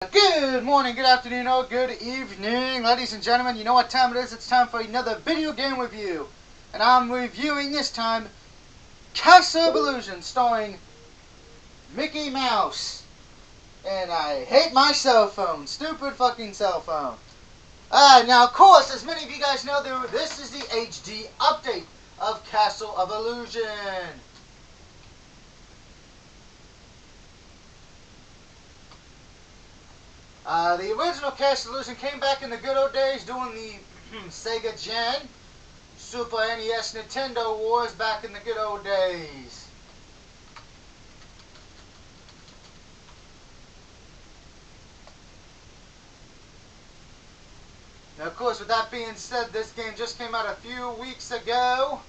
Good morning, good afternoon, or good evening, ladies and gentlemen. You know what time it is? It's time for another video game review. And I'm reviewing this time Castle of Illusion starring Mickey Mouse. And I hate my cell phone. Stupid fucking cell phone. Now, of course, as many of you guys know, this is the HD update of Castle of Illusion. The original Castle of Illusion came back in the good old days doing the Sega Gen, Super NES, Nintendo Wars back in the good old days. Now, of course, with that being said, this game just came out a few weeks ago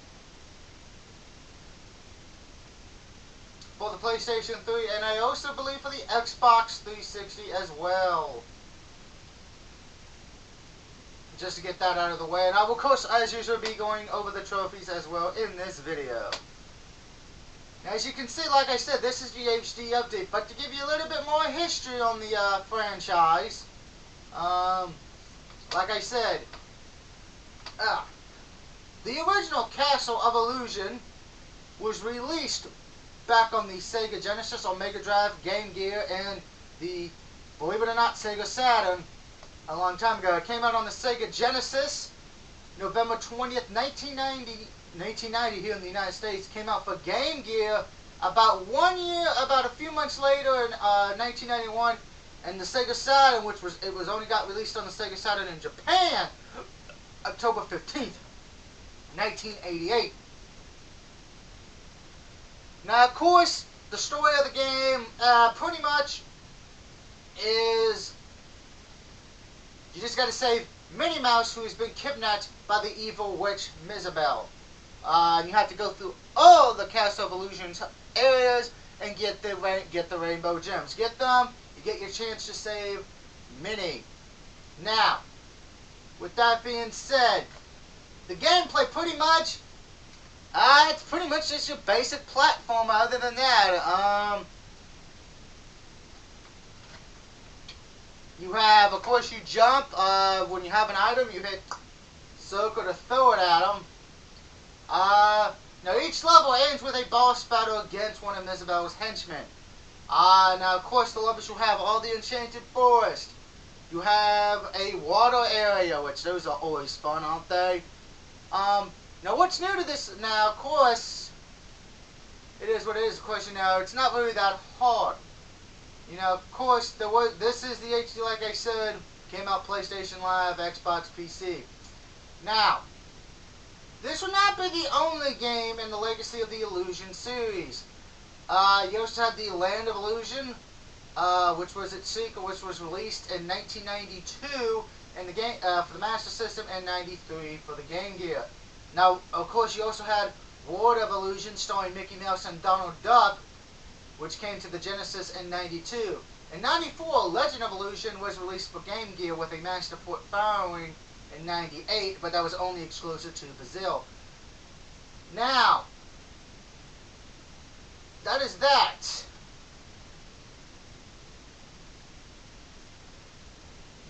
for the PlayStation 3, and I also believe for the Xbox 360 as well. Just to get that out of the way, and I will, of course, as usual, be going over the trophies as well in this video. Now, as you can see, like I said, this is the HD update, but to give you a little bit more history on the franchise, like I said, the original Castle of Illusion was released back on the Sega Genesis, on Mega Drive, Game Gear, and the, believe it or not, Sega Saturn a long time ago. It came out on the Sega Genesis, November 20th, 1990 here in the United States. Came out for Game Gear about a few months later in 1991, and the Sega Saturn, it was only got released on the Sega Saturn in Japan, October 15th, 1988. Now, of course, the story of the game pretty much is you just got to save Minnie Mouse, who has been kidnapped by the evil witch Mizabel. And you have to go through all the Castle of Illusion's areas and get the rainbow gems. Get them, you get your chance to save Minnie. Now, with that being said, the gameplay pretty much, it's pretty much just your basic platformer. Other than that, you have, of course, you jump. When you have an item, you hit circle to throw it at them. Now, each level ends with a boss battle against one of Mizabel's henchmen. Now, of course, the levels you have all the Enchanted Forest. You have a water area, which those are always fun, aren't they? Now, what's new to this? Now, of course, it is what it is. Of course, you know, it's not really that hard. You know, of course, this is the HD, like I said, came out PlayStation Live, Xbox, PC. Now, this will not be the only game in the Legacy of the Illusion series. You also had the Land of Illusion, which was its sequel, which was released in 1992 in the game for the Master System, and 93 for the Game Gear. Now, of course, you also had World of Illusion, starring Mickey Mouse and Donald Duck, which came to the Genesis in 92. In 94, Legend of Illusion was released for Game Gear with a Master Port following in 98, but that was only exclusive to Brazil. Now, that is that.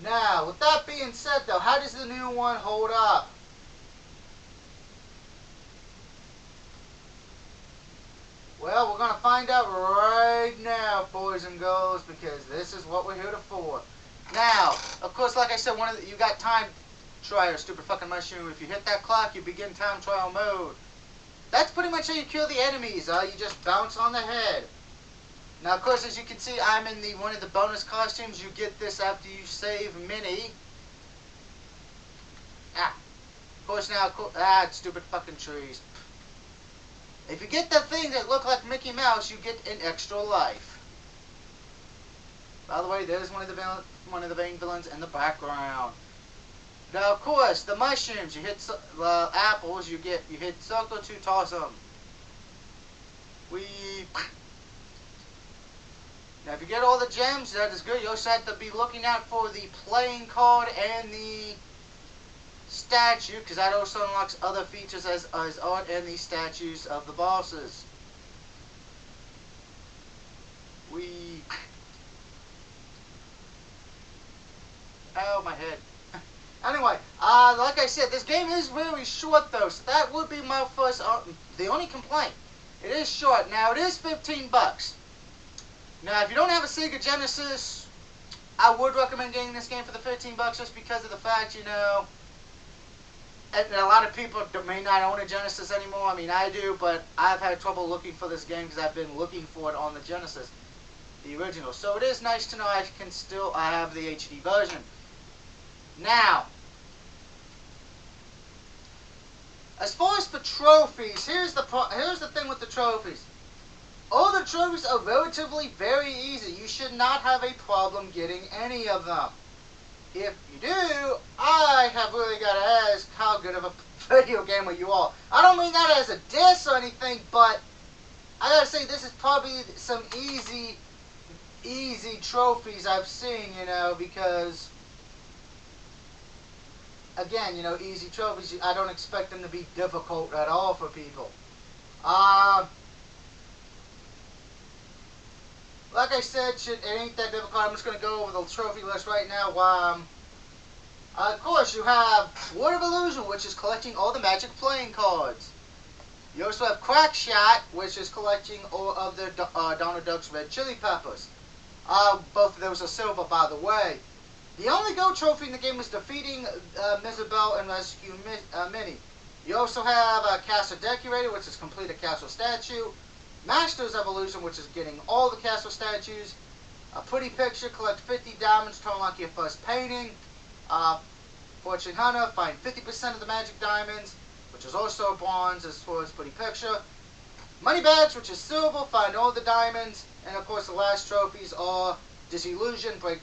Now, with that being said, though, how does the new one hold up? Well, we're going to find out right now, boys and girls, because this is what we're here for. Now, of course, like I said, you got time trial, stupid fucking mushroom. If you hit that clock, you begin time trial mode. That's pretty much how you kill the enemies. You just bounce on the head. Now, of course, as you can see, I'm in one of the bonus costumes. You get this after you save Minnie. Of course, now, stupid fucking trees. If you get the thing that look like Mickey Mouse, you get an extra life. By the way, there's one of the main villains in the background. Now, of course, the mushrooms. You hit apples. You hit circle to toss them. Now, if you get all the gems, that is good. You also have to be looking out for the playing card and the statue, because that also unlocks other features as art and the statues of the bosses. Ow, my head. Anyway, like I said, this game is very short though, so that would be my first, the only complaint. It is short. Now, it is $15. Now, if you don't have a Sega Genesis, I would recommend getting this game for the $15 just because of the fact, you know, and a lot of people may not own a Genesis anymore. I mean, I do, but I've had trouble looking for this game because I've been looking for it on the Genesis, the original. So it is nice to know I have the HD version. Now, as far as the trophies, here's the thing with the trophies. All the trophies are relatively very easy. You should not have a problem getting any of them. If you do, I have really got to ask how good of a video gamer you are. I don't mean that as a diss or anything, but I gotta say this is probably some easy trophies I've seen, you know, because again, you know, easy trophies, I don't expect them to be difficult at all for people. Like I said, it ain't that difficult. I'm just going to go over the trophy list right now. Of course, you have Word of Illusion, which is collecting all the Magic playing cards. You also have Crack Shot, which is collecting all of the Donald Duck's red chili peppers. Both of those are silver, by the way. The only gold trophy in the game is defeating Mizabel and Rescue Minnie. You also have Castle Decorator, which is complete a castle statue. Master's Evolution, which is getting all the castle statues. A Pretty Picture, collect 50 diamonds to unlock your first painting. Fortune Hunter, find 50% of the magic diamonds, which is also a bronze as far as Pretty Picture. Money Badge, which is silver, find all the diamonds. And of course the last trophies are Disillusion, break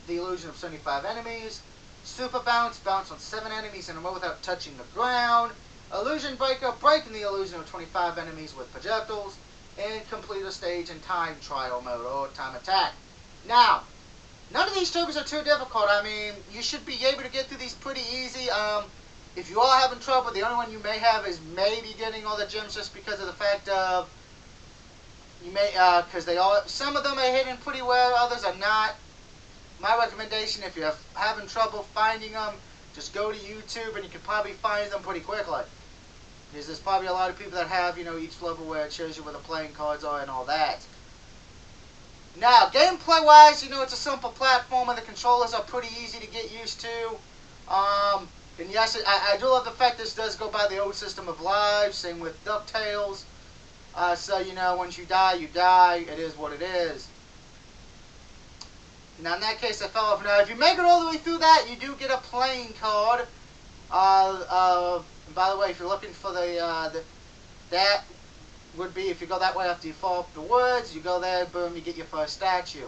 the illusion of 75 enemies. Super Bounce, bounce on 7 enemies in a row without touching the ground. Illusion Breaker, breaking the illusion of 25 enemies with projectiles. And complete a stage in time trial mode or time attack. Now, none of these trophies are too difficult. I mean, you should be able to get through these pretty easy. If you are having trouble, the only one you may have is maybe getting all the gems just because of the fact of you may, because some of them are hidden pretty well, others are not. My recommendation, if you're having trouble finding them, just go to YouTube and you can probably find them pretty quickly. Because there's probably a lot of people that have, you know, each level where it shows you where the playing cards are and all that. Now, gameplay-wise, you know, it's a simple platform and the controllers are pretty easy to get used to. And yes, I do love the fact this does go by the old system of lives, same with DuckTales. So, you know, once you die, you die. It is what it is. Now, in that case, I fell off. Now, if you make it all the way through that, you do get a playing card. And by the way, if you're looking for that would be, if you go that way after you fall off the woods, you go there, boom, you get your first statue.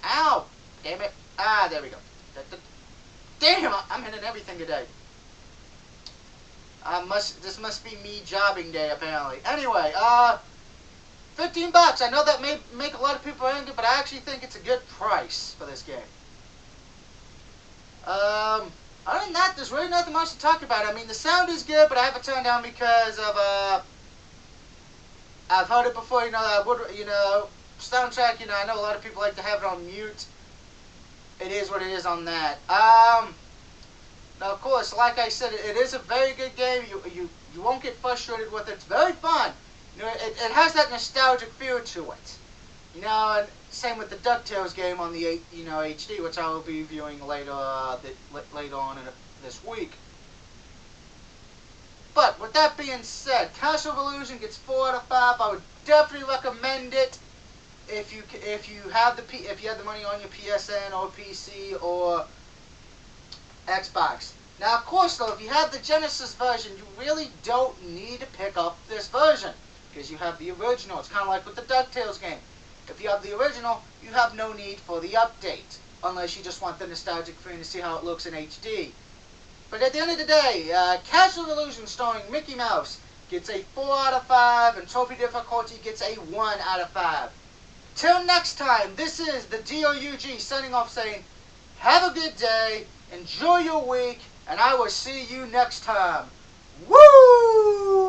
Ow! Damn it. There we go. Damn, I'm hitting everything today. This must be me jobbing day, apparently. Anyway, $15. I know that may make a lot of people angry, but I actually think it's a good price for this game. Other than that, there's really nothing much to talk about. I mean, the sound is good, but I have it turned down because of, I've heard it before, you know, soundtrack, you know, I know a lot of people like to have it on mute. It is what it is on that. Now, of course, like I said, it is a very good game. You won't get frustrated with it. It's very fun. You know, it has that nostalgic feel to it. You know, and same with the DuckTales game on the HD, which I will be reviewing later on this week. But with that being said, Castle of Illusion gets 4 out of 5. I would definitely recommend it if you have the money on your PSN or PC or Xbox. Now, of course, though, if you have the Genesis version, you really don't need to pick up this version because you have the original. It's kind of like with the DuckTales game. If you have the original, you have no need for the update, unless you just want the nostalgic feeling to see how it looks in HD. But at the end of the day, Castle of Illusion starring Mickey Mouse gets a 4 out of 5, and Trophy Difficulty gets a 1 out of 5. Till next time, this is the DOUG signing off saying, have a good day, enjoy your week, and I will see you next time. Woo!